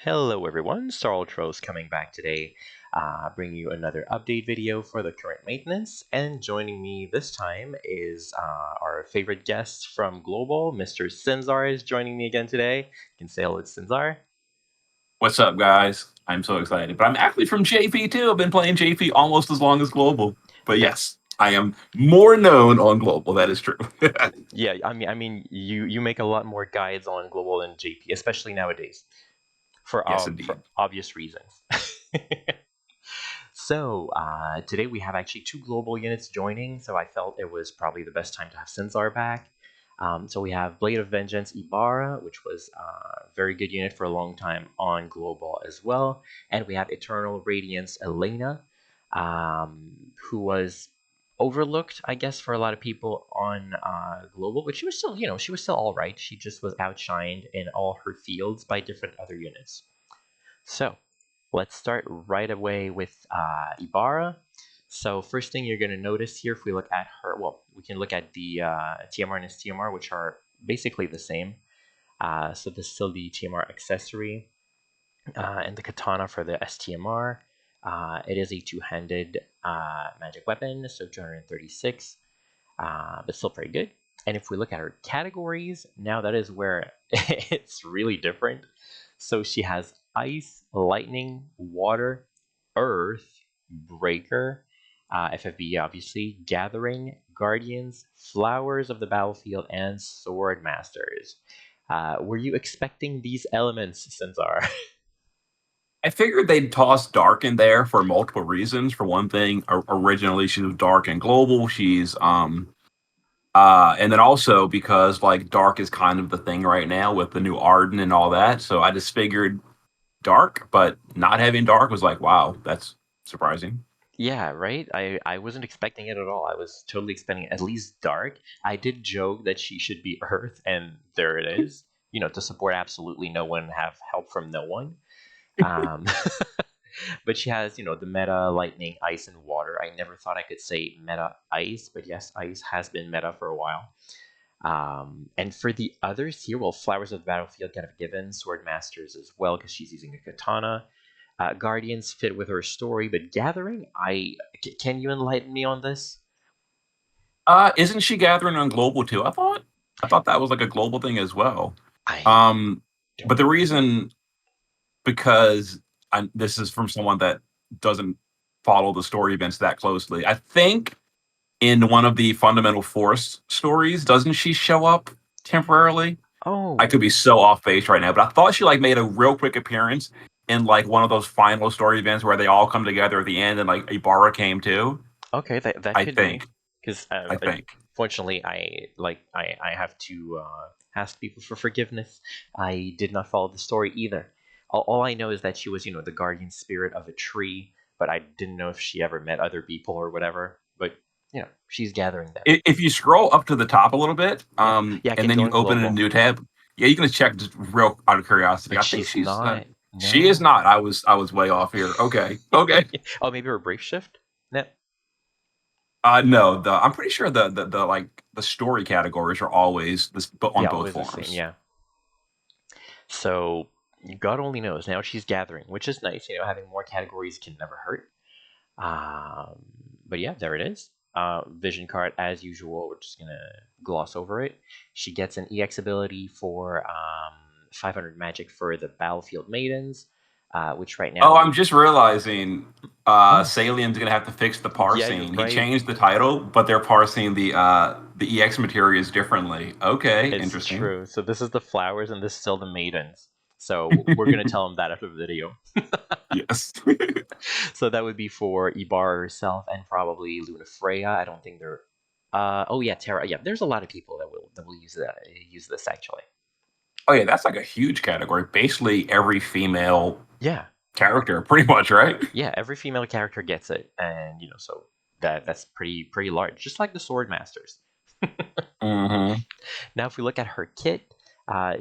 Hello everyone, Starltros coming back today, bringing you another update video for the current maintenance. And joining me this time is our favorite guest from Global, Mr. Sinzar is joining me again today. You can say hello to Sinzar. What's up, guys? I'm so excited. But I'm actually from JP too. I've been playing JP almost as long as Global. But yes, I am more known on Global. That is true. Yeah, you make a lot more guides on Global than JP, especially nowadays, Yes, for indeed. obvious reasons. So today we have actually two global units joining, so I felt it was probably the best time to have Sinzar back. So we have Blade of Vengeance Ibarra, which was a very good unit for a long time on global as well, and we have Eternal Radiance Elena, who was overlooked, I guess, for a lot of people on global, but she was still, she was still all right. She just was outshined in all her fields by different other units. So let's start right away with Ibarra. So first thing you're going to notice here, if we look at her, well, we can look at the TMR and STMR, which are basically the same. So this is still the TMR accessory and the katana for the STMR. It is a two-handed magic weapon, so 236, but still pretty good. And if we look at her categories, now that is where it's really different. So she has ice, lightning, water, earth, breaker, FFBE obviously, gathering, guardians, flowers of the battlefield, and sword masters. Were you expecting these elements, Sinzar? I figured they'd toss Dark in there for multiple reasons. For one thing, originally she was Dark and Global. And then also because like Dark is kind of the thing right now with the new Arden and all that. So I just figured Dark, but not having Dark was like, wow, that's surprising. Yeah, right? I wasn't expecting it at all. I was totally expecting at least dark. I did joke that she should be Earth, and there it is. To support absolutely no one, have help from no one. Um, but she has, the meta lightning, ice, and water. I never thought I could say meta ice, but yes, ice has been meta for a while. And for the others here, well, Flowers of the Battlefield get a given, Sword Masters as well, because she's using a katana. Guardians fit with her story, but Gathering, can you enlighten me on this? Isn't she gathering on global too? I thought that was like a global thing as well. I Um, but don't the know. reason because this is from someone that doesn't follow the story events that closely. I think in one of the Fundamental Force stories, doesn't she show up temporarily? I Oh, could be so off base right now, but I thought she like made a real quick appearance in like one of those final story events where they all come together at the end and like Ibarra came too. okay, that I could be think. because I think. unfortunately, I have to ask people for forgiveness. I did not follow the story either. All I know is that she was, the guardian spirit of a tree, but I didn't know if she ever met other people or whatever. But she's gathering them. If you scroll up to the top a little bit, Yeah, yeah, I and can then go you in open a global, new tab, yeah, you can check just real out of curiosity. but I think she's not. she is No. not. I was way off here. Okay, okay. Oh, maybe her brave shift. No. No, I'm pretty sure the like the story categories are always this, but on Yeah, both always the same. forms. Yeah. So God only knows. Now she's gathering, which is nice. Having more categories can never hurt. Um, but yeah, there it is. Vision card as usual. We're just gonna gloss over it. She gets an EX ability for 500 magic for the Battlefield Maidens, which right now Oh, I'm we. just realizing Oh, Salien's gonna have to fix the yeah, you're parsing. He right. changed the title, but they're parsing the EX materials differently. Okay, It's interesting. true. So this is the flowers, and this is still the maidens. So we're gonna tell them that after the video. Yes. So that would be for Ibarra herself and probably Luna Freya. I don't think they're. Oh yeah, Terra. Yeah, there's a lot of people that will use this actually. Oh yeah, that's like a huge category. Basically every female Yeah, character, pretty much, right? yeah. Every female character gets it, and so that's pretty large, just like the Sword Masters. Hmm. Now, if we look at her kit,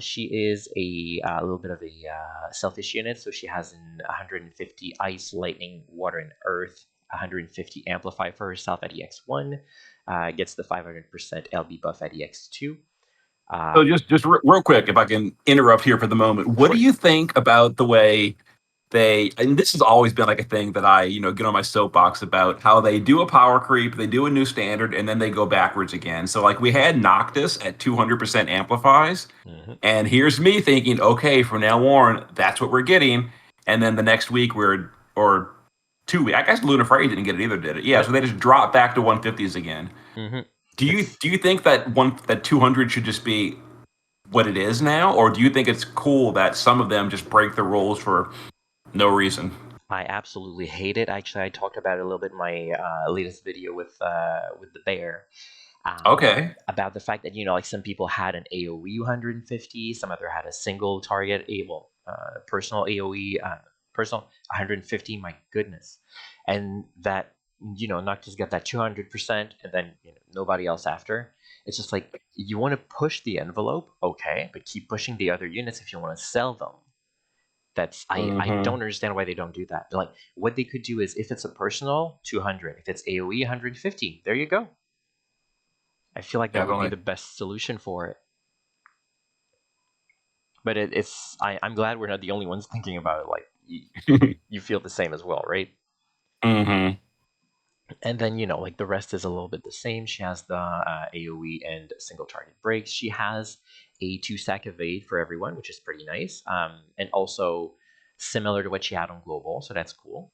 she is a little bit of a selfish unit. So she has an 150 ice, lightning, water, and earth. 150 amplify for herself at EX1. Gets the 500% LB buff at EX2. So Uh, just real quick, if I can interrupt here for the moment, of what do course. you think about the way they? And this has always been like a thing that I get on my soapbox about how they do a power creep, they do a new standard, and then they go backwards again. So like we had Noctis at 200% amplifies, Hmm. and here's me thinking, okay, from now on, that's what we're getting. And then the next week or 2 weeks, I guess Lunar Freight didn't get it either, did it? Yeah, so Nope. they just dropped back to 150s again. Hmm. Do you It's do you think that 200 should just be what it is now, or do you think it's cool that some of them just break the rules for no reason? I absolutely hate it. Actually, I talked about it a little bit in my latest video with the bear. Okay. About the fact that like some people had an AOE 150, some other had a single target personal AOE, personal 150. My goodness, and that not just get that 200%, and then nobody else after. It's just like you want to push the envelope, okay, but keep pushing the other units if you want to sell them. That's I don't Mm-hmm. understand why they don't do that. Like what they could do is if it's a personal 200, if it's AOE 150, there you go. I feel like that would be Definitely. the best solution for it. But I'm glad we're not the only ones thinking about it. Like you feel the same as well, right? Mm-hmm. And then like the rest is a little bit the same. She has the AOE and single target breaks. She has a 2 stack evade for everyone, which is pretty nice. And also similar to what she had on global, so that's cool.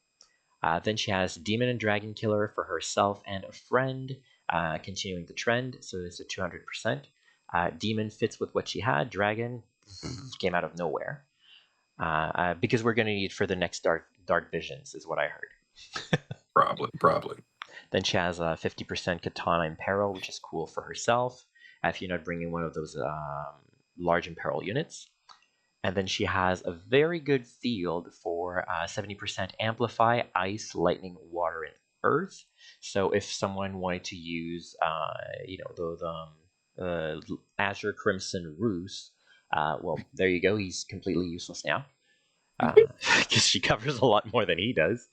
Then she has Demon and Dragon Killer for herself and a friend, continuing the trend. So it's a 200%. Demon fits with what she had. Dragon came out of nowhere because we're going to need for the next Dark Visions, is what I heard. Probably, probably. Then she has a 50% Katana Imperil, which is cool for herself if you're not bringing one of those large Imperil units. And then she has a very good field for 70% Amplify, Ice, Lightning, Water, and Earth. So if someone wanted to use, those Azure Crimson Roost, well, there you go. He's completely useless now because she covers a lot more than he does.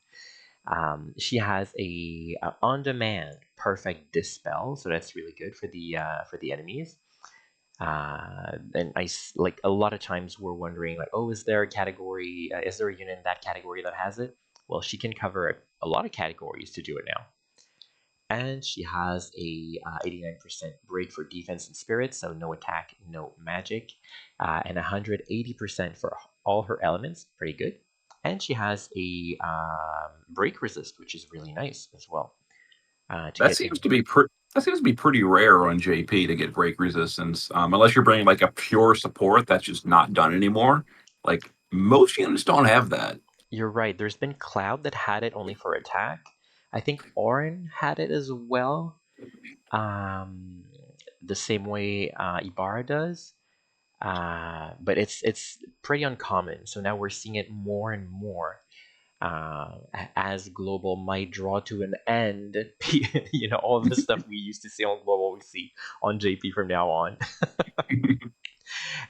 She has a on-demand perfect dispel, so that's really good for the enemies. And like a lot of times we're wondering like, oh, is there a category? Is there a unit in that category that has it? Well, she can cover a lot of categories to do it now. And she has a 89% break for defense and spirit, so no attack, no magic, and 180% for all her elements. Pretty good. And she has a break resist, which is really nice as well to That get seems in. to be that seems to be pretty rare on JP to get break resistance. Unless you're bringing like a pure support that's just not done anymore. Like most units don't have that. You're right. There's been Cloud that had it only for attack. I think Orin had it as well, um, the same way Ibarra does. But it's pretty uncommon. So now we're seeing it more and more as global might draw to an end. All the stuff we used to see on global, we see on JP from now on.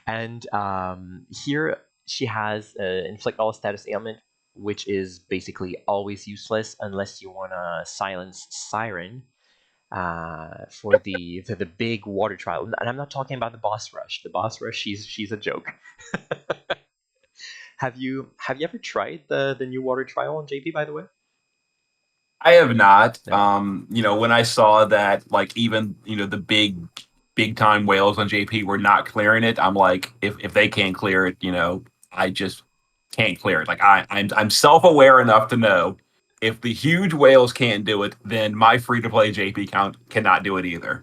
And here she has inflict all status ailment, which is basically always useless unless you want to silence Siren for the big water trial. And I'm not talking about the boss rush. The boss rush, she's a joke. Have you ever tried the new water trial on JP, by the way? I have not. No. When I saw that, like even the big time whales on JP were not clearing it, I'm like, if they can't clear it, I just can't clear it. Like I'm self aware enough to know if the huge whales can't do it, then my free to play JP count cannot do it either.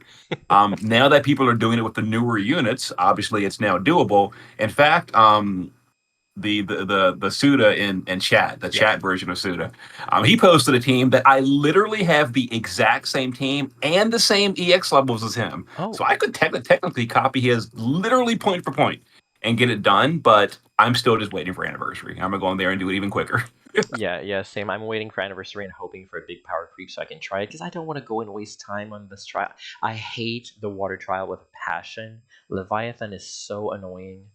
Now that people are doing it with the newer units, obviously it's now doable. In fact, the Suda in chat, the Yeah. chat version of Suda. He posted a team that I literally have the exact same team and the same EX levels as him. So Oh, I could technically copy his literally point for point and get it done, but I'm still just waiting for anniversary. I'm gonna go in there and do it even quicker. yeah, yeah, same. I'm waiting for anniversary and hoping for a big power creep so I can try it because I don't want to go and waste time on this trial. I hate the water trial with a passion. Leviathan is so annoying.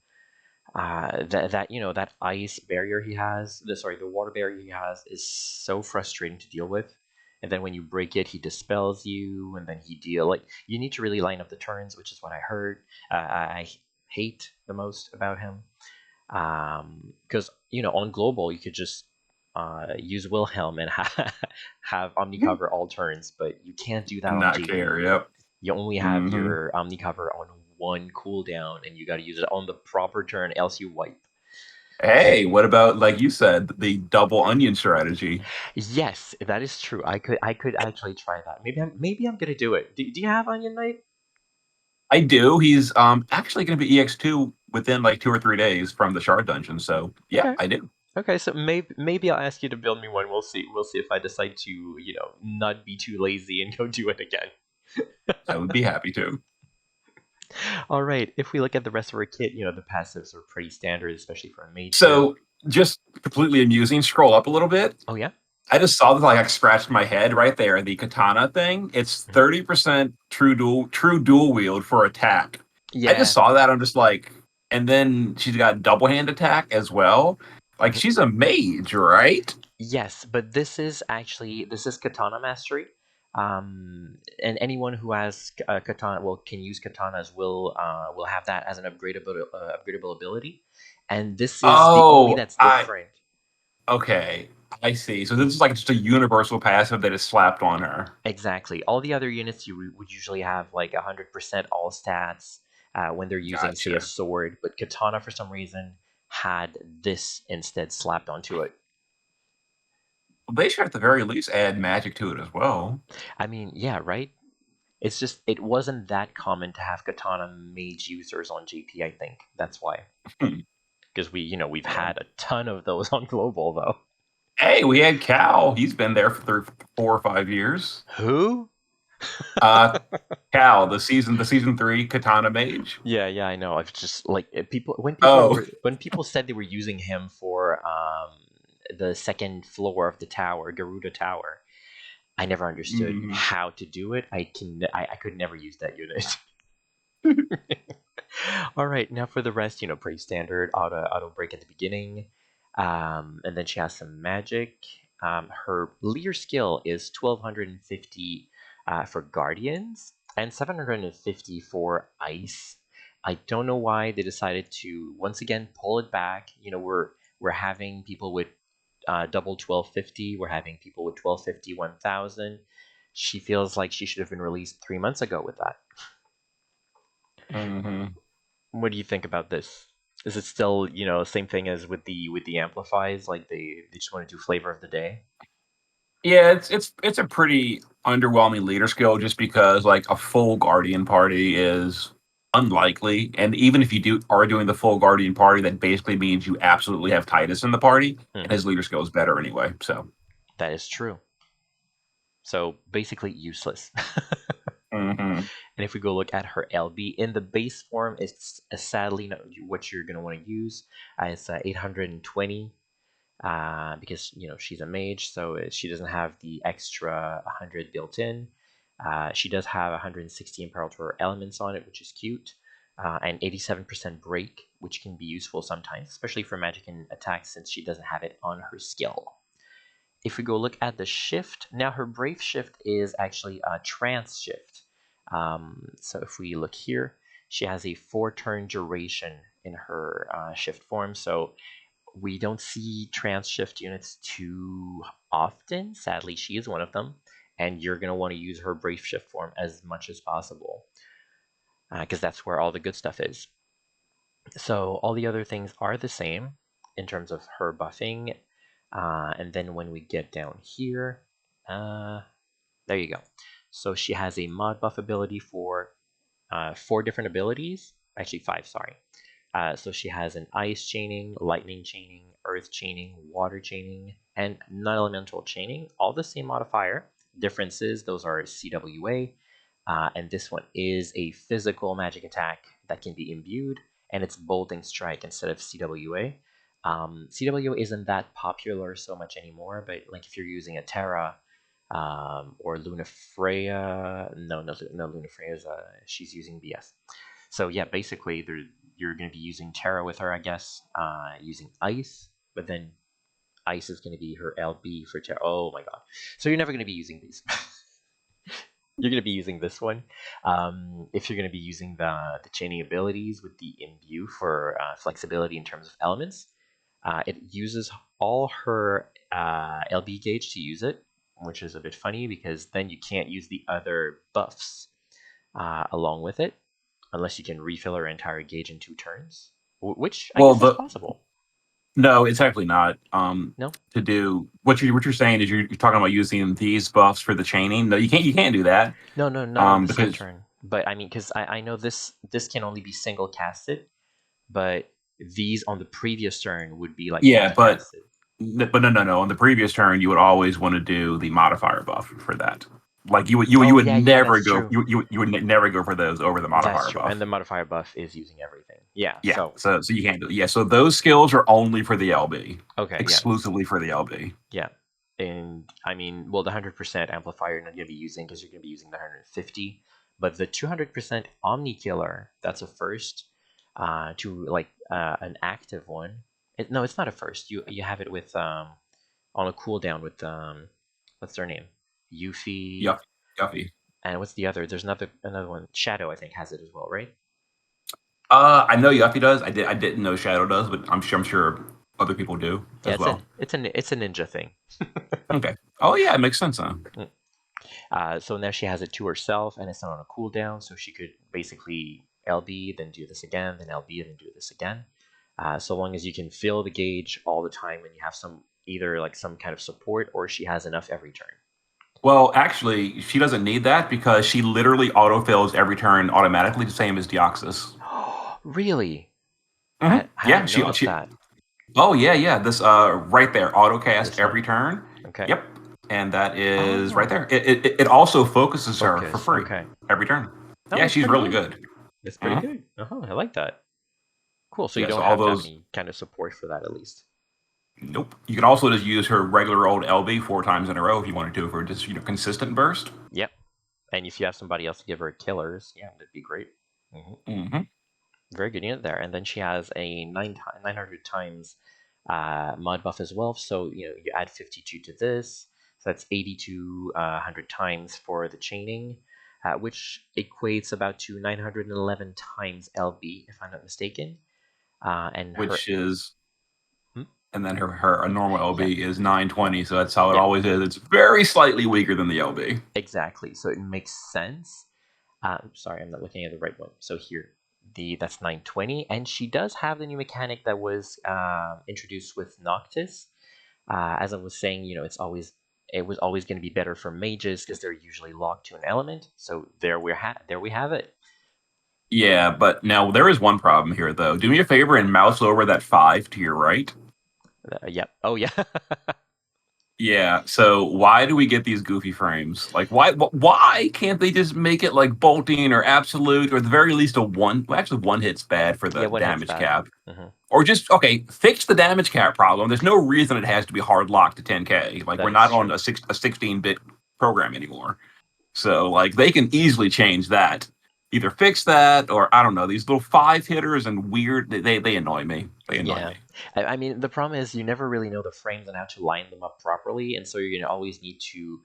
That ice barrier he has, the water barrier he has is so frustrating to deal with. and then when you break it, he dispels you, and then he deal like you need to really line up the turns, which is what I heard. I hate the most about him because on global you could just use Wilhelm and have Omnicover all turns, but you can't do that And on not care. JP. Yep. You only have Hmm. your Omnicover on one cooldown, and you got to use it on the proper turn, else you wipe. Hey, what about like you said, the double onion strategy? Yes, that is true. I could actually try that. Maybe I'm gonna do it. Do you have Onion Knight? I do. He's actually going to be EX2 within like 2 or 3 days from the shard dungeon. So yeah, Okay. I do. Okay, so maybe I'll ask you to build me one. We'll see. We'll see if I decide to, not be too lazy and go do it again. I would be happy to. All right. If we look at the rest of our kit, the passives are pretty standard, especially for a mage build. So just completely amusing. Scroll up a little bit. Oh yeah. I just saw that like I scratched my head right there. The katana thing. It's Mhm. 30% true dual wield for attack. I just Yeah. saw that. I'm just like, and then she's got double hand attack as well. Like Mhm. she's a mage, right? Yes, but this is katana mastery. And anyone who has katana can use katanas will have that as an upgradable ability, and this is the only Oh, that's I different. okay. I see. So this is like just a universal passive that is slapped on her. Exactly. All the other units would usually have like 100% all stats when they're using, say, a Gotcha. sword, but katana for some reason had this instead slapped onto it. Well, they should at the very least add magic to it as well. I mean, yeah, right? It's just it wasn't that common to have katana mage users on GP. I think that's why, Hmm. because we've Well, had a ton of those on global though. hey, we had Cal. He's been there for 4 or 5 years. Who? Uh, Cal, the season 3 Katana Mage. Yeah, yeah, I know. I've just like people Oh, when people said they were using him for the second floor of the tower, Garuda Tower. I never understood mhm. how to do it. I could never use that unit. All right, now for the rest, pretty standard auto break at the beginning, and then she has some magic. Her leader skill is 1250 for guardians and 750 for ice. I don't know why they decided to once again pull it back. We're having people with double 1250. We're having people with 1250 1000. She feels like she should have been released 3 months ago with that. Mhm. What do you think about this? Is it still, same thing as with the amplifies? Like they just want to do flavor of the day? Yeah, it's a pretty underwhelming leader skill just because like a full Guardian party is unlikely, and even if you are doing the full Guardian party, that basically means you absolutely have Titus in the party, and Hmm. his leader skill is better anyway. So. That is true. So basically useless. Mhm. And if we go look at her LB in the base form, it's sadly not what you're gonna want to use. It's 820 because she's a mage, so she doesn't have the extra 100 built in. She does have 160 Imperator elements on it, which is cute, and 87% break, which can be useful sometimes, especially for magic and attacks, since she doesn't have it on her skill. If we go look at the shift, now her brave shift is actually a trance shift. So if we look here, she has a 4 turn duration in her shift form. So we don't see trans shift units too often. Sadly, she is one of them, and you're going to want to use her brave shift form as much as possible because that's where all the good stuff is. So all the other things are the same in terms of her buffing, and then when we get down here, uh, there you go. So she has a mod buff ability for 4 different abilities, actually 5, sorry. So she has an ice chaining, lightning chaining, earth chaining, water chaining, and non-elemental chaining. All the same modifier. Differences, those are CWA, and this one is a physical magic attack that can be imbued, and it's bolting strike instead of CWA. CWA isn't that popular so much anymore, but like if you're using a Terra or Luna Freya, no, Luna Freya is she's using BS. So yeah, basically, you're going to be using Terra with her, I guess, using Ice, but then Ice is going to be her LB for Terra. Oh my god! So you're never going to be using these. You're going to be using this one. If you're going to be using the chaining abilities with the imbue for flexibility in terms of elements, it uses all her LB gauge to use it, which is a bit funny because then you can't use the other buffs along with it unless you can refill her entire gauge in 2 turns, which I Well, guess is the possible. no, it's actually not. No, To do what you're saying is you're talking about using these buffs for the chaining. No, you can't do that. no, no, not on the same Because turn. But I mean, because I know this can only be single casted, but these on the previous turn would be like yeah, multicasted. but no. On the previous turn, you would always want to do the modifier buff for that. Like you Oh would yeah, yeah, never that's go true. you would never go for those over the That's modifier true. And buff. the modifier buff is using everything. Yeah. Yeah, So so you can't do yeah. So those skills are only for the LB, okay, yeah, exclusively for the LB. yeah. And I mean, well, the 100% amplifier you're not going to be using because you're going to be using the 150, but the 200% Omni Killer, that's a first. To like an active one. No, it's not a first. You have it with on a cooldown with what's their name? Yuffie. Yuff, Yuffie. And what's the other? There's another one. Shadow, I think, has it as well, right? I know Yuffie does. I didn't know Shadow does, but I'm sure other people do Yeah, as well. it's a ninja thing. Okay. Oh yeah, it makes sense. Huh? Mm. So now she has it to herself, and it's not on a cooldown, so she could basically LB, then do this again, then LB, then do this again. So long as you can fill the gauge all the time, and you have some either like some kind of support, or she has enough every turn. Well, actually, she doesn't need that because she literally autofills every turn automatically, the same as Deoxys. Really? I Yeah, hadn't noticed that. oh yeah. This right there, autocast This one. every turn. Okay. Yep. And that is right Oh, there. It also focuses her for focus. free Okay. every turn. Oh, Yeah, that's she's pretty really good. good. That's pretty hmm good. I like that. Cool. So you Yeah, so don't all have to have those any kind of support for that, at least. nope. You can also just use her regular old LB 4 times in a row if you wanted to for just consistent burst. Yep. And if you have somebody else to give her killers, yeah, that'd be great. hmm Very good unit there. And then she has a 900 times mod buff as well. So you add 52 to this. So that's 8200 times for the chaining, which equates about to 911 times LB, if I'm not mistaken. And her, Which is hmm? and then her a normal Yeah, LB is 920, so that's how it yeah, always is. It's very slightly weaker than the LB. exactly. So it makes sense. Sorry, I'm not looking at the right one. So here, that's 920, and she does have the new mechanic that was introduced with Noctis. As I was saying, it was always going to be better for mages because they're usually locked to an element. So there we have it. Yeah, but now there is one problem here though. Do me a favor and mouse over that 5 to your right. Yep. Oh yeah. Yeah, so why do we get these goofy frames? Like, why can't they just make it like bolting or absolute, or at the very least a one? Well, actually, one hit's bad for Yeah, the one hit's damage bad. cap, Hmm. or just okay, fix the damage cap problem. There's no reason it has to be hard locked to 10K. Like, we're That is not on true. a 16-bit program anymore, so like they can easily change that. Either fix that, or I don't know. These little 5 hitters and weird, they annoy me. They annoy Yeah. me. I mean, the problem is you never really know the frames and how to line them up properly, and so you're gonna always need to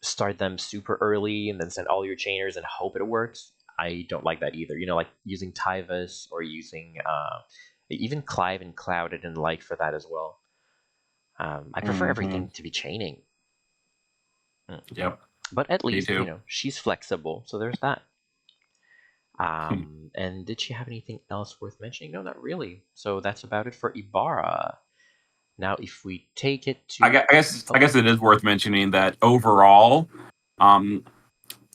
start them super early and then send all your chainers and hope it works. I don't like that either. Like using Tyvus or using even Clive and Cloud. I didn't like for that as well. I prefer hmm everything to be chaining. Mm. Yep, But at me least too. she's flexible, so there's that. Hmm. And did she have anything else worth mentioning? No, not really. So that's about it for Ibarra. Now, if we take it to I oh guess it is worth mentioning that overall, um,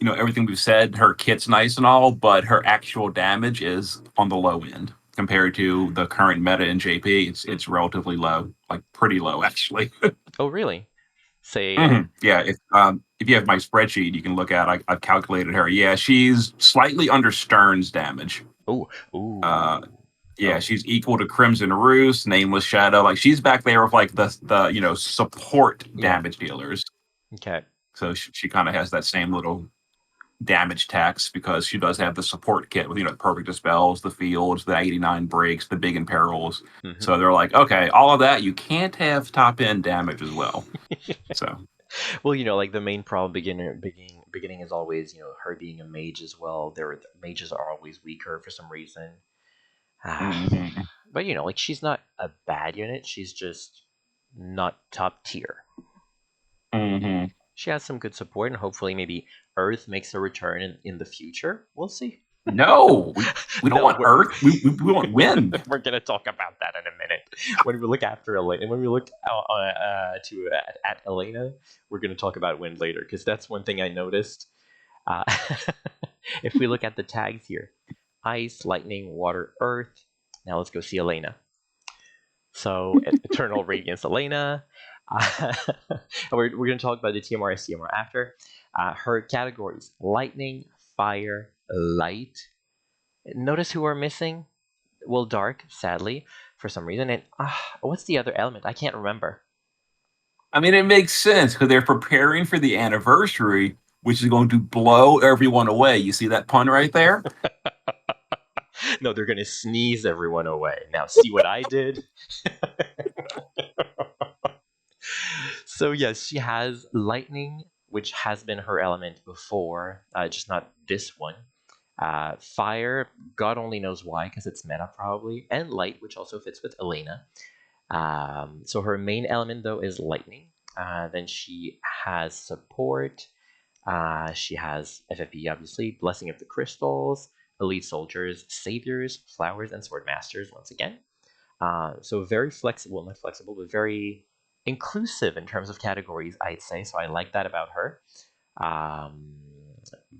everything we've said, her kit's nice and all, but her actual damage is on the low end compared to the current meta in JP. It's relatively low, like pretty low actually. oh really? Say Yeah, if you have my spreadsheet, you can look at. I've calculated her. Yeah, she's slightly under Stern's damage. oh Uh, ooh yeah, oh she's equal to Crimson Roost, Nameless Shadow. Like she's back there with like the support yeah. damage dealers. Okay. So she kind of has that same little. damage tax because she does have the support kit with the perfect dispels, the fields, the 89 breaks, the big imperils. Hmm. So they're like, okay, all of that you can't have top end damage as well. So Well, like the main problem beginning is always her being a mage as well. Mages are always weaker for some reason. Ah, mhm, but like she's not a bad unit. She's just not top tier. mhm. She has some good support, and hopefully maybe Earth makes a return in the future. We'll see. No, we don't No, want Earth. We want wind. we're gonna talk about that in a minute. When we look after Elena, when we look at Elena, we're gonna talk about wind later because that's one thing I noticed. Uh, if we look at the tags here, ice, lightning, water, earth. Now let's go see Elena. So Eternal Radiance Elena. Uh, we're going to talk about the TMR and CMR after. Her categories: lightning, fire, light. Notice who we're missing? Well, dark, sadly, for some reason. And what's the other element? I can't remember. I mean, it makes sense because they're preparing for the anniversary, which is going to blow everyone away. You see that pun right there? No, they're going to sneeze everyone away. Now, see what I did? So, yes, she has lightning, which has been her element before, just not this one. Fire, God only knows why, because it's meta probably, and light, which also fits with Elena. So her main element though is lightning. Then she has support. She has FFBE obviously, Blessing of the Crystals, Elite Soldiers, Saviors, Flowers, and Sword Masters once again. So very flexible, not flexible, but very inclusive in terms of categories, I'd say. So I like that about her. Um,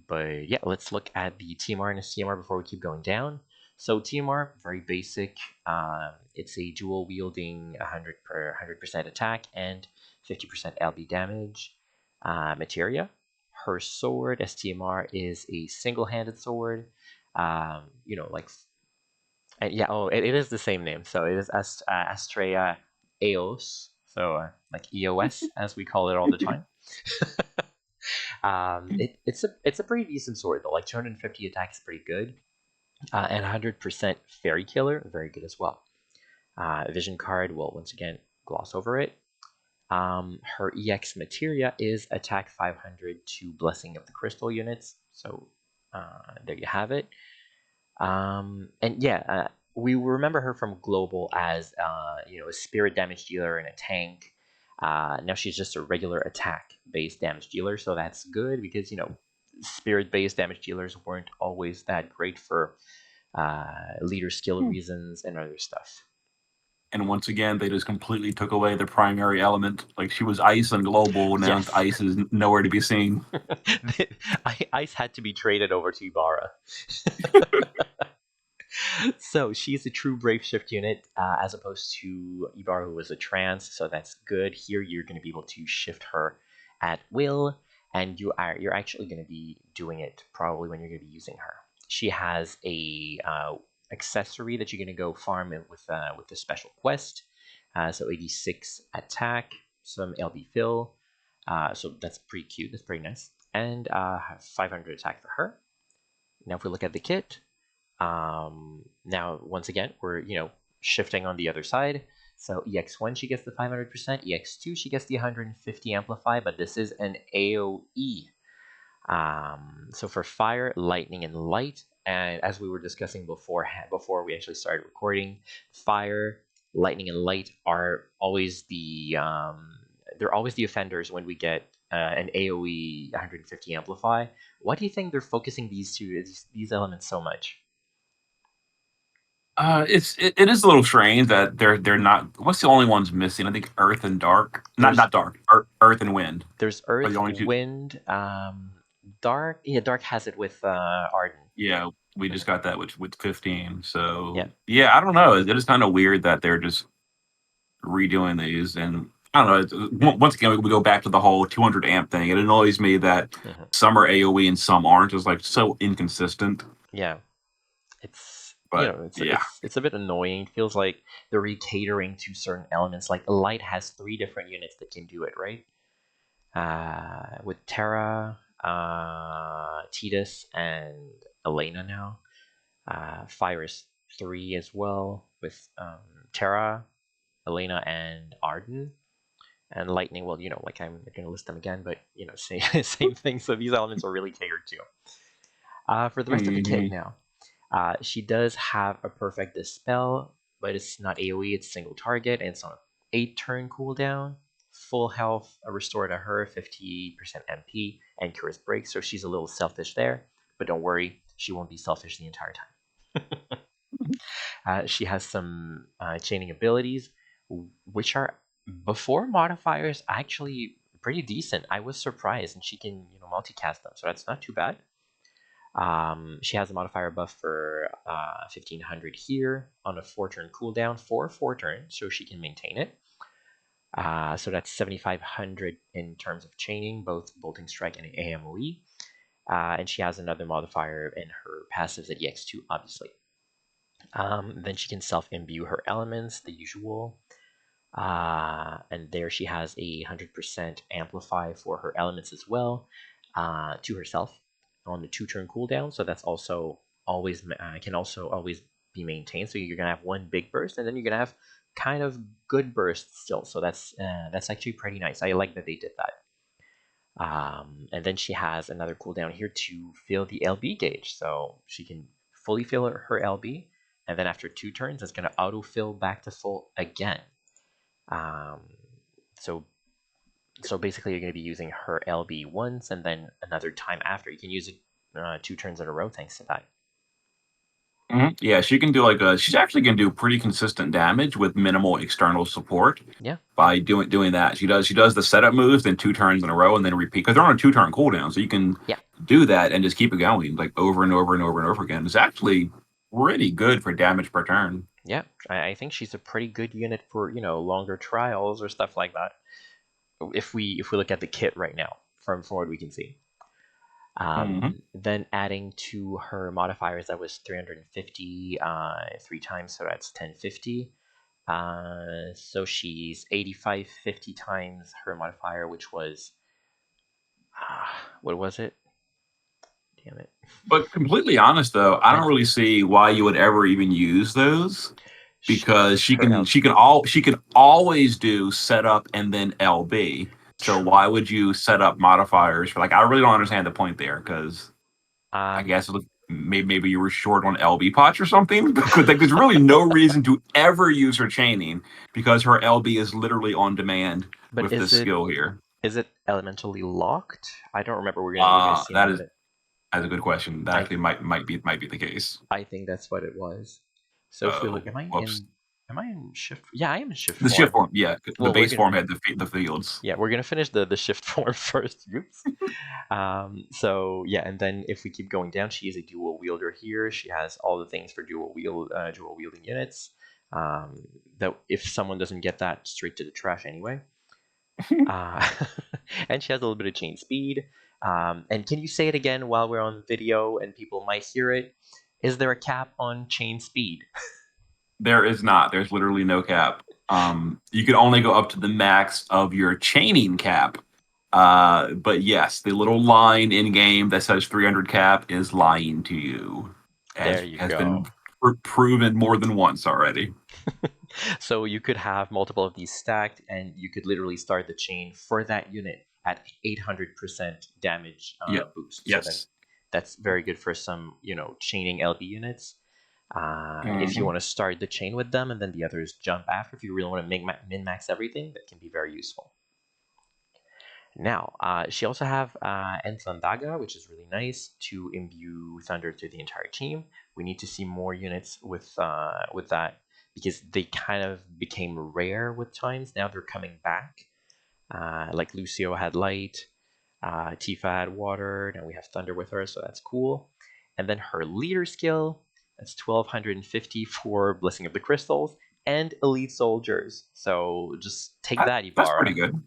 but yeah, let's look at the TMR and CMR before we keep going down. So TMR, very basic. It's a dual wielding 100% attack and 50% LB damage materia. Her sword, STMR, is a single-handed sword. Like yeah. Oh, it is the same name. So it is Astrea Eos. So like EOS as we call it all the time. It's a pretty decent sword though. Like 250 attack is pretty good, and 100% fairy killer, very good as well. Vision card will once again gloss over it. Her EX materia is attack 500 to blessing of the crystal units. So there you have it. And yeah, we remember her from Global as a spirit damage dealer and a tank. Now she's just a regular attack based damage dealer, so that's good because spirit based damage dealers weren't always that great for leader skill reasons and other stuff. And once again, they just completely took away the primary element. Like she was ice and global, now Yes. ice is nowhere to be seen. Ice had to be traded over to Ibarra. So she's a true brave shift unit as opposed to Ibarra, who was a trance. So that's good. Here you're going to be able to shift her at will, and you're actually going to be doing it probably when you're going to be using her. She has a accessory that you're going to go farm with the special quest. So 86 attack, some LB fill. So that's pretty cute. That's pretty nice. And 500 attack for her. Now if we look at the kit, now, once again, we're shifting on the other side. So EX1 she gets the 500%, EX2 she gets the 150 amplify, but this is an AOE. So for fire, lightning, and light, and as we were discussing before we actually started recording, fire, lightning, and light are always they're always the offenders when we get an AOE 150 amplify. Why do you think they're focusing these elements so much? It is a little strange that they're not. What's the only ones missing? I think Earth and Dark. There's Not Dark. Earth and Wind There's are the Earth, only two. Wind, Dark. Yeah, Dark has it with Arden. Yeah, we just Mhm. got that with 15. Yeah. So yeah, I don't know. It is kind of weird that they're just redoing these, and I don't know. Once again, we go back to the whole 200 amp thing. It annoys me that Mhm. some are AOE and some aren't. It's like so inconsistent. Yeah. It's But it's yeah, it's it's a bit annoying. It feels like they're catering to certain elements. Like Light has three different units that can do it, right? With Terra. Titus and Elena now. Fire is 3 as well with Terra, Elena, and Arden. And lightning, well, like I'm not going to list them again, but same same thing. So these elements are really catered to. For the rest of the kit Hmm. now, she does have a perfect dispel, but it's not AoE, it's single target, and it's on 8-turn cooldown. Full health restored to her, 50% MP, and cures break. So she's a little selfish there, but don't worry, she won't be selfish the entire time. She has some chaining abilities, which are before modifiers actually pretty decent. I was surprised, and she can multicast them, so that's not too bad. She has a modifier buff for 1500 here on a 4-turn cooldown for 4 turns, so she can maintain it. So that's 7500 in terms of chaining, both bolting strike and AMOE. And she has another modifier in her passives at EX2, obviously. Then she can self-imbue her elements, the usual. And there she has a 100% amplify for her elements as well to herself on the 2-turn cooldown. So that's also always can also always be maintained. So you're gonna have one big burst, and then you're gonna have kind of good bursts still. So that's actually pretty nice. I like that they did that. And then she has another cooldown here to fill the LB gauge, so she can fully fill her LB, and then after 2 turns, it's gonna autofill back to full again. Um, so basically, you're going to be using her LB once, and then another time after. You can use it 2 turns in a row thanks to that. Yeah, she can do she's actually gonna do pretty consistent damage with minimal external support Yeah, by doing that. She does the setup moves, then 2 turns in a row, and then repeat because they're on a 2-turn cooldown, so you can yeah, do that and just keep it going like over and over and over and over again. It's actually pretty good for damage per turn. yeah. I think she's a pretty good unit for longer trials or stuff like that. If we look at the kit right now from what we can see. Hmm. Then adding to her modifiers, that was 350 3 times, so that's 1050. So she's 8550 times her modifier, which was what was it? Damn it. But completely honest though, I I don't know. really see why you would ever even use those because she Her can L. she can always do setup and then LB. So why True. would you set up modifiers for I really don't understand the point there because I Um, guess maybe you were short on LB pots or something because there's really no reason to ever use her chaining because her LB is literally on demand but with this skill here. is it elementally locked? I don't remember. We're gonna see in a That is minute. that's a good question. That I actually might be the case. I think that's what it was. So if we look, Oh, whoops. am I in shift? Yeah, I am in shift The shift form. form, yeah, the Well, we're base gonna form had the fields. yeah, we're gonna finish the shift form first. Oops. So yeah, and then if we keep going down, she is a dual wielder here. She has all the things for dual wielding units. That if someone doesn't get that, straight to the trash anyway. Uh, and she has a little bit of chain speed. And can you say it again while we're on video and people might hear it? Is there a cap on chain speed? There is not. There's literally no cap. You can only go up to the max of your chaining cap. But yes, the little line in game that says 300 cap is lying to you, There as you has been go. proven more than once already. So you could have multiple of these stacked, and you could literally start the chain for that unit at 800% damage Yeah. boost. So then Yes. that's very good for some, chaining LB units. If you Mhm. want to start the chain with them and then the others jump after, if you really want to min max everything, that can be very useful. Now, she also have Daga, which is really nice to imbue Thunder to the entire team. We need to see more units with that because they kind of became rare with times. Now they're coming back. Like Lucio had light, Tifa had water. Now we have Thunder with her, so that's cool. And then her leader skill, that's 1250 for Blessing of the Crystals and Elite Soldiers. So just take that, That's pretty Ibarra. good.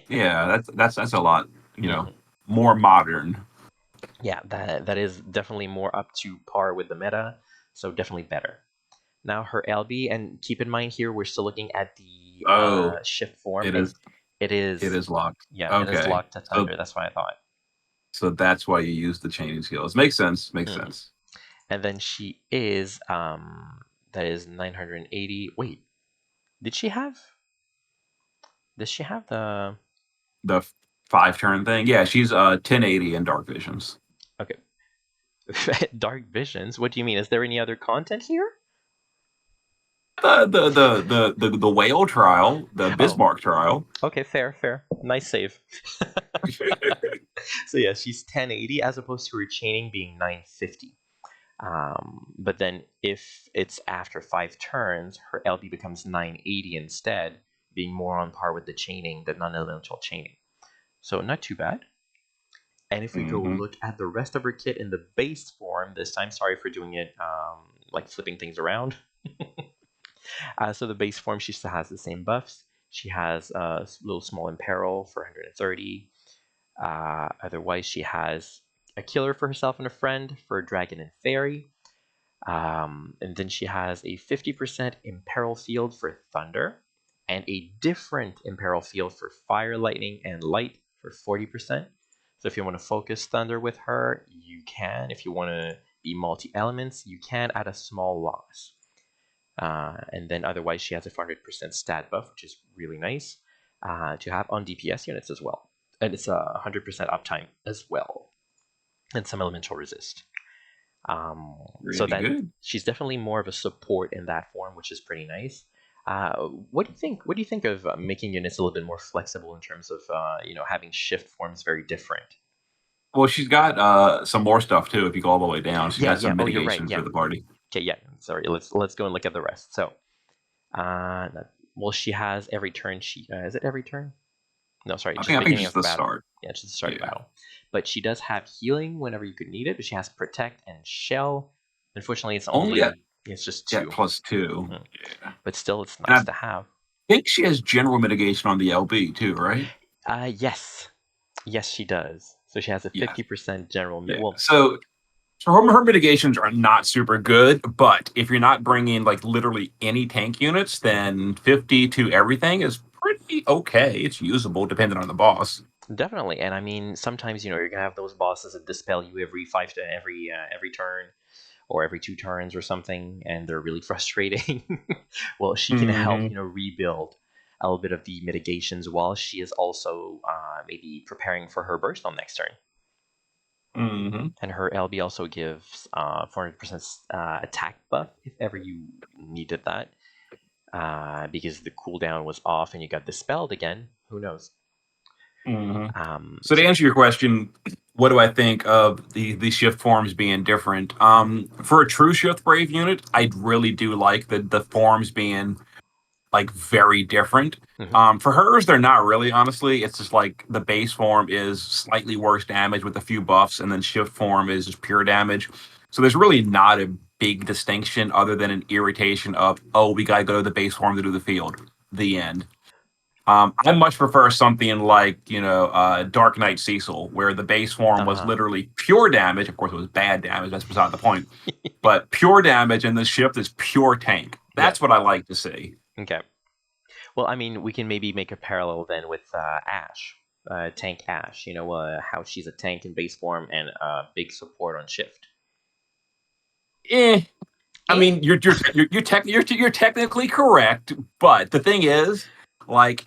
Yeah, that's a lot. You know, Mhm. more modern. Yeah, that is definitely more up to par with the meta, so definitely better. Now her LB, and keep in mind here we're still looking at the Oh, shift form, it and is it it is is locked. yeah, it is Okay, locked to so Thunder. That's what I thought. So that's why you use the chaining skills. Makes sense. Makes Mhm. sense. And then she is that is 980. Wait, did she have? Does she have the? The 5 turn thing. Yeah, she's 1080 in dark visions. Okay, dark visions. What do you mean? Is there any other content here? The whale trial, the Oh, Bismarck trial. okay, fair, fair. Nice save. So yeah, she's 1080 as opposed to her chaining being 950. But then if it's after 5 turns, her LB becomes 980 instead, being more on par with the chaining, the non-elemental chaining. So not too bad. And if we go Hmm. look at the rest of her kit in the base form, this time, sorry for doing it like flipping things around. So the base form, she still has the same buffs. She has a little small imperil for 130. Otherwise, she has a killer for herself and a friend for dragon and fairy. And then she has a 50% imperil field for thunder and a different imperil field for fire, lightning, and light for 40%. So if you want to focus thunder with her, you can. If you want to be multi-elements, you can at a small loss. And then otherwise, she has a 400% stat buff, which is really nice to have on DPS units as well. And it's a 100% uptime as well, and some elemental resist. So Really that good. she's definitely more of a support in that form, which is pretty nice. What do you think? What do you think of making units a little bit more flexible in terms of having shift forms very different? Well, she's got some more stuff too. If you go all the way down, she's Yeah, got yeah. some Oh, you're right. mitigations Yeah. for the party. Okay, yeah. Sorry. Let's go and look at the rest. So, uh, well, she has every turn. She is it every turn? No, sorry, just I think beginning just of the the battle. start. Yeah, just the start of the Yeah. battle. But she does have healing whenever you could need it. But she has protect and shell. Unfortunately, Only at it's just at 2. +2. Mm. Yeah. But still, it's And nice I to have. think she has general mitigation on the LB too, right? Yes, yes, she does. So she has a Yeah. 50% general. Yeah. Well, So her mitigations are not super good, but if you're not bringing like literally any tank units, then 50 to everything is pretty okay. It's usable depending on the boss. definitely. And I mean, sometimes you're gonna have those bosses that dispel you every every turn or every 2 turns or something, and they're really frustrating. Well, she can help Hmm. rebuild a little bit of the mitigations while she is also maybe preparing for her burst on next turn. Hmm. And her LB also gives 400% attack buff if ever you needed that. Because the cooldown was off and you got dispelled again. Who knows? Hmm. So to So answer your question, what do I think of the shift forms being different? For a true shift brave unit, I really do like the forms being like very different. mhm. For hers, they're not really, honestly. It's just like the base form is slightly worse damage with a few buffs, and then shift form is just pure damage. So there's really not a big distinction other than an irritation of, oh, we gotta go to the base form to do the field. The end. I much prefer something like, Dark Knight Cecil, where the base form was Uh, literally pure damage. Of course, it was bad damage. That's beside the point. But pure damage, and the shift is pure tank. yeah. That's what I like to see. Okay. Well, I mean, we can maybe make a parallel then with Ash, Tank Ash. How she's a tank in base form and big support on shift. Eh, I Eh? mean, you're technically correct, but the thing is, like,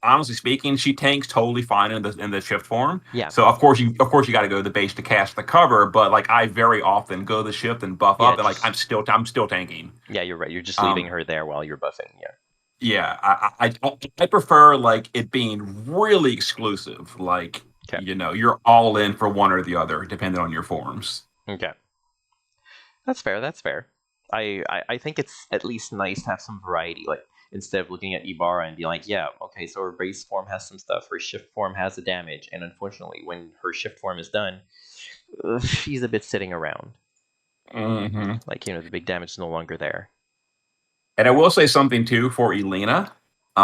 honestly speaking, she tanks totally fine in the shift form. Yeah. So of course you got to go to the base to cast the cover. But like, I very often go to the shift and buff Yeah. up, and like Just I'm still tanking. yeah. You're right. You're just leaving Um, her there while you're buffing. Yeah. yeah, I prefer like it being really exclusive. Like, Okay. you're all in for one or the other, depending on your forms. Okay. That's fair. That's fair. I think it's at least nice to have some variety. Like instead of looking at Ibarra and be like, yeah, okay, so her base form has some stuff, her shift form has the damage, and unfortunately, when her shift form is done, she's a bit sitting around. Hmm. Like the big damage is no longer there. And I will say something too for Elena,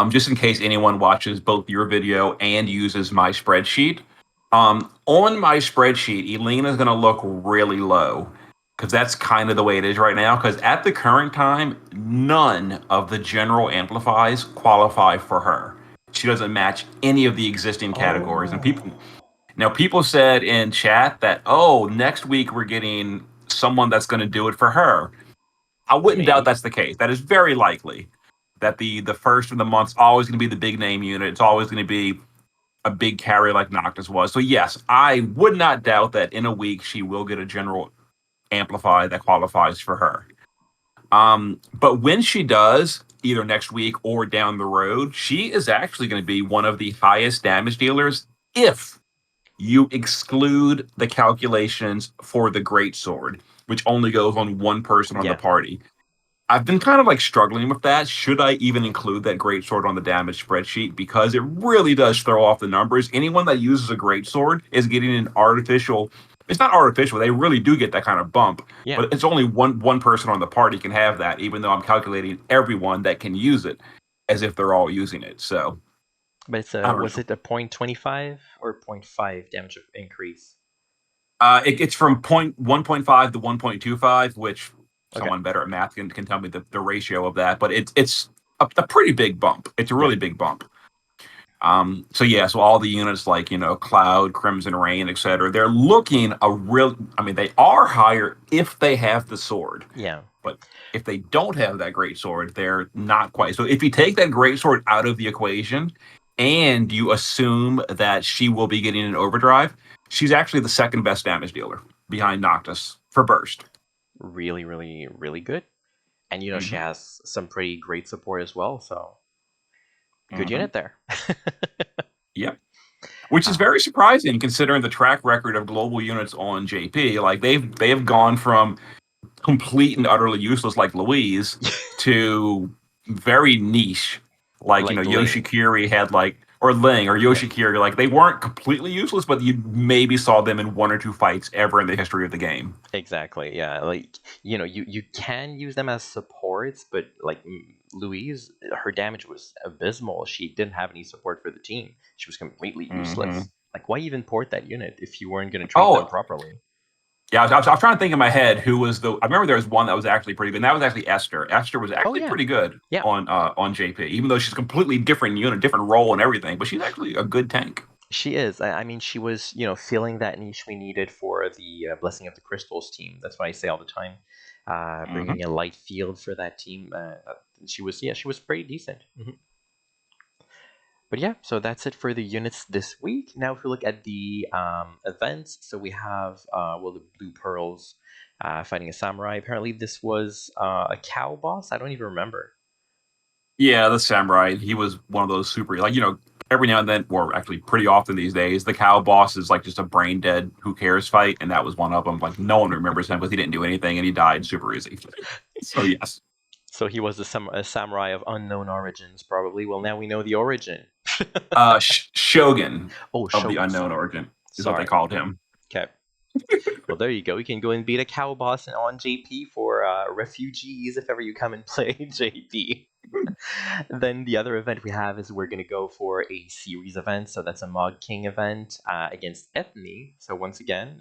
just in case anyone watches both your video and uses my spreadsheet. On my spreadsheet, Elena is going to look really low because that's kind of the way it is right now. Because at the current time, none of the general amplifies qualify for her. She doesn't match any of the existing categories, and people Oh. Now, people said in chat that, oh, next week we're getting someone that's going to do it for her. I wouldn't doubt Maybe. that's the case. That is very likely that the first of the month's always going to be the big name unit. It's always going to be a big carry like Noctis was. So yes, I would not doubt that in a week she will get a general amplify that qualifies for her. But when she does, either next week or down the road, she is actually going to be one of the highest damage dealers if you exclude the calculations for the great sword, which only goes on one person on the Yeah. party. I've been kind of like struggling with that. Should I even include that great sword on the damage spreadsheet? Because it really does throw off the numbers. Anyone that uses a great sword is getting an artificial. It's not artificial. They really do get that kind of bump, Yeah. but it's only one person on the party can have that. Even though I'm calculating everyone that can use it as if they're all using it. So But it's I a don't was know. it a 0.25 or 0.5 damage increase? It's from 1.5 to 1.25, which Okay. someone better at math can tell me the ratio of that. But it's a pretty big bump. It's a Yeah. really big bump. So yeah, so all the units like Cloud, Crimson Rain, etc. They're looking a real. I mean, they are higher if they have the sword, Yeah. but if they don't have that great sword, they're not quite. So if you take that great sword out of the equation, and you assume that she will be getting an overdrive, she's actually the second best damage dealer behind Noctis for burst. Really, really, really good. And she Hmm. has some pretty great support as well. So good Hmm. unit there. Yep. Which is uh, very surprising considering the track record of global units on JP. Like they have gone from complete and utterly useless like Louise to very niche. Like, like Ling. Yoshikiri had like or Ling or Yeah. Yoshikiri, like they weren't completely useless, but you maybe saw them in one or two fights ever in the history of the game. Exactly. Yeah. Like you can use them as supports, but like Louise, her damage was abysmal. She didn't have any support for the team. She was completely Hmm. useless. Like, why even port that unit if you weren't going to treat them Oh, properly? yeah, I was trying to think in my head who was the. I remember there was one that was actually pretty good. And that was actually Esther. Esther was Oh actually yeah, pretty good yeah. on JP, even though she's a completely different unit, different role and everything. But she's actually a good tank. She is. I mean, she was, filling that niche we needed for the Blessing of the Crystals team. That's what I say all the time. Hmm. Bringing a light field for that team. She was, yeah, she was pretty decent. But yeah, so that's it for the units this week. Now, if we look at the events, so we have, the Blue Pearls fighting a samurai. Apparently, this was a cow boss. I don't even remember. Yeah, the samurai. He was one of those super like every now and then, or actually pretty often these days, the cow boss is like just a brain dead who cares fight, and that was one of them. Like no one remembers him because he didn't do anything and he died super easy. So yes, So he was a samurai of unknown origins, probably. Well, now we know the origin. Shogun Oh, of the Shogun, unknown sorry. origin is what they Sorry. called him. Okay. Well, there you go. You can go and beat a cow boss on JP for refugees if ever you come and play JP. Then the other event we have is we're going to go for a series event. So that's a Mod King event against Ethne. So once again,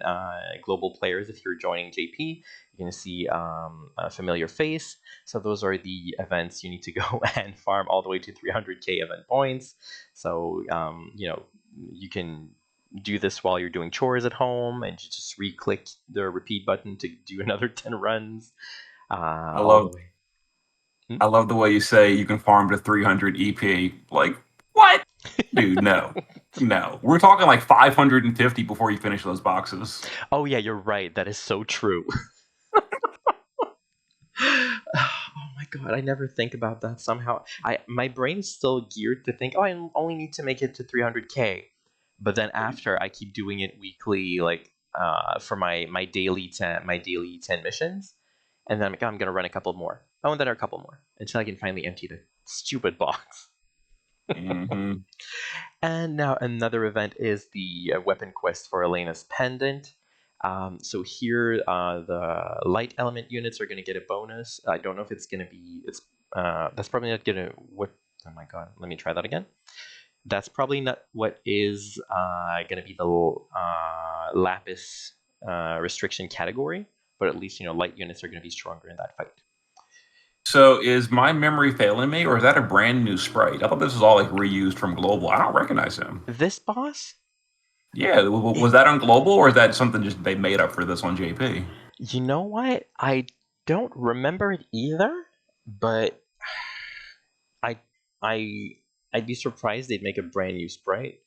global players, if you're joining JP, you're going to see a familiar face. So those are the events you need to go and farm all the way to 300k event points. So, you can do this while you're doing chores at home and just re-click the repeat button to do another 10 runs I all the love way. Hmm? I love the way you say you can farm to 300 EP. Like what, dude? No, no. We're talking like 550 before you finish those boxes. Oh yeah, you're right. That is so true. Oh my god, I never think about that somehow. My brain is still geared to think, oh, I only need to make it to 300k. But then after I keep doing it weekly, like for my daily 10 missions, and then I'm like, oh, I'm gonna run a couple more. Oh, and then a couple more until I can finally empty the stupid box. Hmm. And now another event is the weapon quest for Elena's pendant. So here, the light element units are going to get a bonus. I don't know if it's going to be. That's probably not going to. What? Oh my god! Let me try that again. That's probably not what is going to be the lapis restriction category. But at least light units are going to be stronger in that fight. So is my memory failing me, or is that a brand new sprite? I thought this was all like reused from Global. I don't recognize him. This boss? Yeah, was that on Global or is that something just they made up for this on JP? You know what? I don't remember it either, but I I I'd be surprised they'd make a brand new sprite.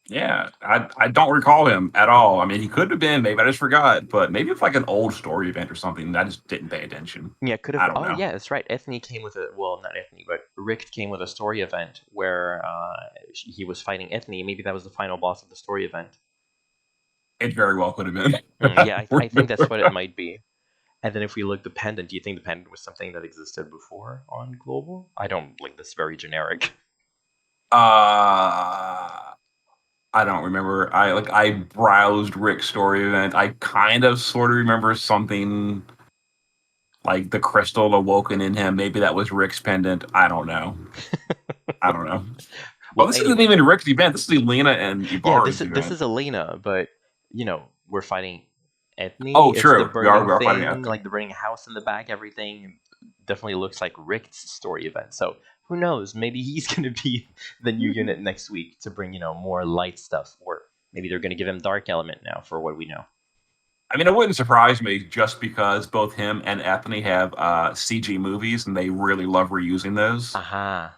Yeah, I don't recall him at all. I mean, he could have been. Maybe I just forgot. But maybe it's like an old story event or something. I just didn't pay attention. Yeah, could I have. don't Oh, know. yeah, that's right. Ethne came with a well, not Ethne, but Rick came with a story event where he was fighting Ethne. Maybe that was the final boss of the story event. It very well could have been. Yeah, I I think that's remember what it that. might be. And then if we look the pendant, do you think the pendant was something that existed before on Global? I don't like this very generic. Uh, I don't remember. I browsed Rick's story event. I kind of sort of remember something like the crystal awoken in him. Maybe that was Rick's pendant. I don't know. I don't know. Oh, Well, this isn't anyway, even Rick's event. This is Elena and yeah, Ibarra's this event. is Elena, but we're fighting Ethne. Oh, It's the true. burning We are fighting thing, Ethne. like the burning house in the back. Everything definitely looks like Rick's story event. So who knows? Maybe he's gonna be the new unit next week to bring more light stuff, or maybe they're gonna give him dark element now, for what we know. I mean, it wouldn't surprise me just because both him and Ethne have CG movies and they really love reusing those. Aha.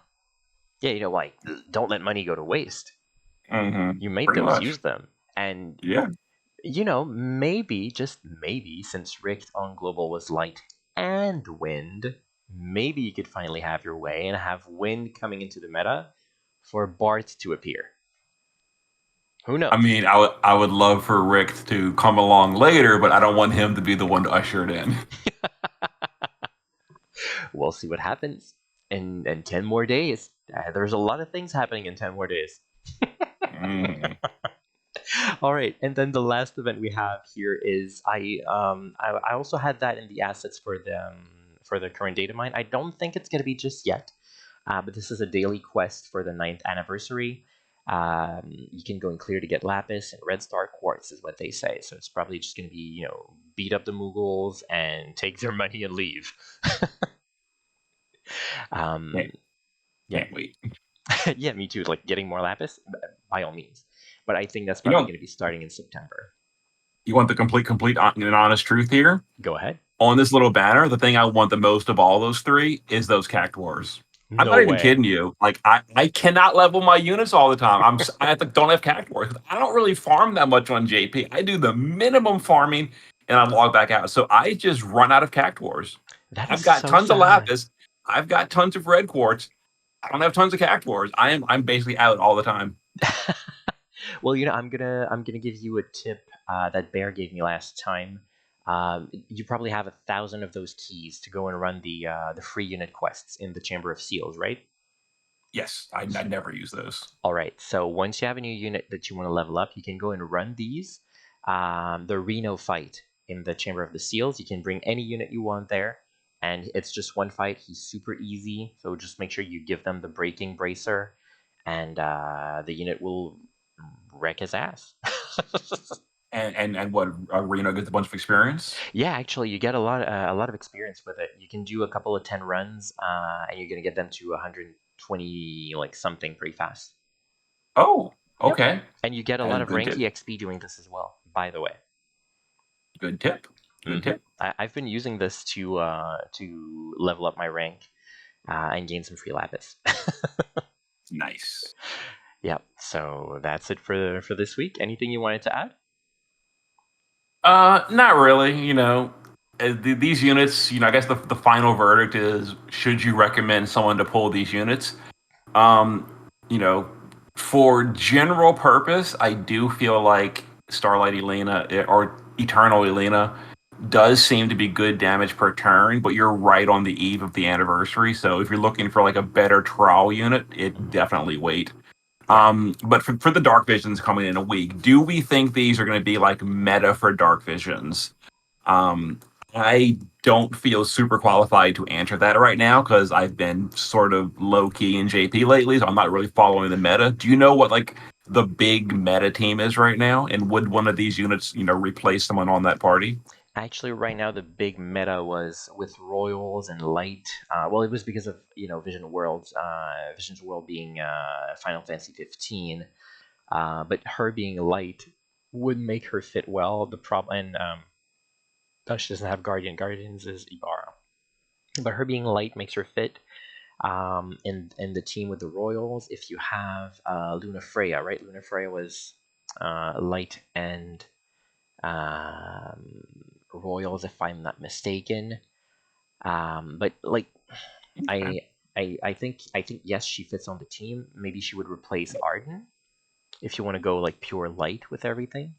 Yeah, like don't let money go to waste. You made Pretty those, much. use them, and Yeah. maybe, just maybe, since Richt on Global was light and wind, maybe you could finally have your way and have wind coming into the meta for Bart to appear. Who I knows? mean, I would love for Rick to come along later, but I don't want him to be the one to usher it in. We'll see what happens in 10 more days. There's a lot of things happening in 10 more days. Mhm. All right, and then the last event we have here is I also had that in the assets for the current data mine. I don't think it's gonna be just yet, but this is a daily quest for the ninth anniversary. You can go and clear to get lapis and red star quartz is what they say. So it's probably just gonna be beat up the Mughals and take their money and leave. um, Can't, yeah, can't wait. yeah, me too. Like getting more lapis, by all means. But I think that's You probably know, going to be starting in September. you want the complete and honest truth here? Go ahead. On this little banner, the thing I want the most of all those three is those cactuars. I'm No not even way. kidding you. Like I cannot level my units all the time. I have to, don't have cactuars. I don't really farm that much on JP. I do the minimum farming and I log back out. So I just run out of cactuars. That is I've got so tons of sad. lapis. I've got tons of red quartz. I don't have tons of cactuars. I'm basically out all the time. Well, I'm gonna give you a tip that Bear gave me last time. You probably have 1,000 of those keys to go and run the free unit quests in the Chamber of Seals, right? Yes, I never use those. All right. So once you have a new unit that you want to level up, you can go and run these. The Reno fight in the Chamber of the Seals. You can bring any unit you want there, and it's just one fight. He's super easy, so just make sure you give them the breaking bracer, and the unit will wreck his ass. And what Reno gets a bunch of experience. Yeah, actually, you get a lot of experience with it. You can do a couple of 10 runs, and you're gonna get them to 120 like something pretty fast. Oh, Yep. okay. And you get a That is lot a of good rank tip. EXP doing this as well, by the way. Good tip. Good tip. I've been using this to level up my rank and gain some free lapis. Nice. Yep. So that's it for this week. Anything you wanted to add? Not really. These units. I guess the final verdict is: should you recommend someone to pull these units? Um, you know, for general purpose, I do feel like Starlight Elena or Eternal Elena does seem to be good damage per turn, but you're right on the eve of the anniversary. So if you're looking for like a better trial unit, it Mhm. definitely wait. Yeah. But for the Dark Visions coming in a week, do we think these are going to be like meta for Dark Visions? Um, I don't feel super qualified to answer that right now because I've been sort of low key in JP lately, so I'm not really following the meta. Do you know what like the big meta team is right now? And would one of these units, replace someone on that party? Actually, right now the big meta was with Royals and Light. Well, it was because of Vision Worlds, Vision's World being Final Fantasy 15. But her being light would make her fit well. The problem, and she doesn't have Guardian. Guardians is Ibarra, but her being light makes her fit. In the team with the Royals, if you have Luna Freya, right? Luna Freya was light and Royals, if I'm not mistaken. But like Okay. I, I think yes, she fits on the team. Maybe she would replace Arden if you want to go like pure light with everything.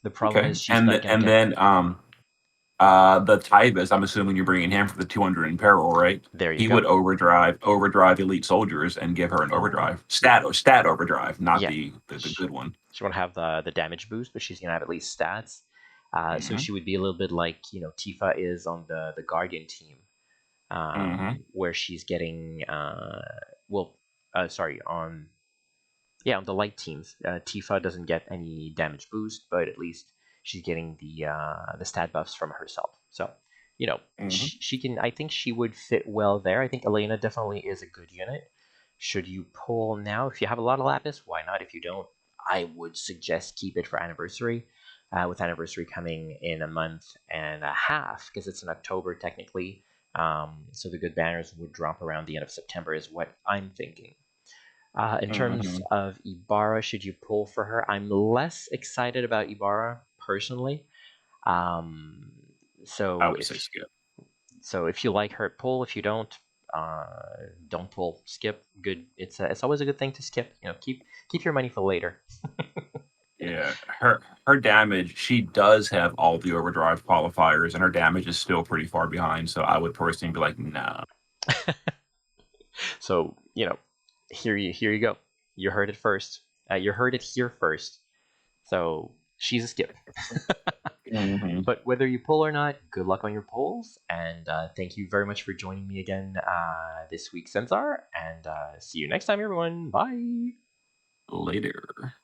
The problem Okay. is she's not gonna And get. then the Tybus, I'm assuming you're bringing him for the 200 in peril, right? There you He go. would overdrive elite soldiers and give her an Oh, overdrive stat overdrive, not yeah. the She, good one. she won't have the damage boost, but she's gonna have at least stats. So Hmm. she would be a little bit like Tifa is on the Guardian team, Hmm. where she's getting well, sorry, on yeah, on the light teams, Tifa doesn't get any damage boost, but at least she's getting the stat buffs from herself. So, Hmm. she can. I think she would fit well there. I think Elena definitely is a good unit. Should you pull now? If you have a lot of lapis, why not? If you don't, I would suggest keep it for anniversary. With anniversary coming in a month and a half, because it's in October technically. So the good banners would drop around the end of September, is what I'm thinking. In terms Hmm. of Ibarra, should you pull for her? I'm less excited about Ibarra personally. Um, I so would if say skip. if you like her, pull. If you don't pull. Skip. Good. It's always a good thing to skip. Keep your money for later. Yeah, her damage. She does have all the overdrive qualifiers, and her damage is still pretty far behind. So I would personally be like, nah. So here you go. You heard it first. You heard it here first. So she's a skip. Hmm. But whether you pull or not, good luck on your polls. And thank you very much for joining me again this week, Sinzar. And see you next time, everyone. Bye. Later.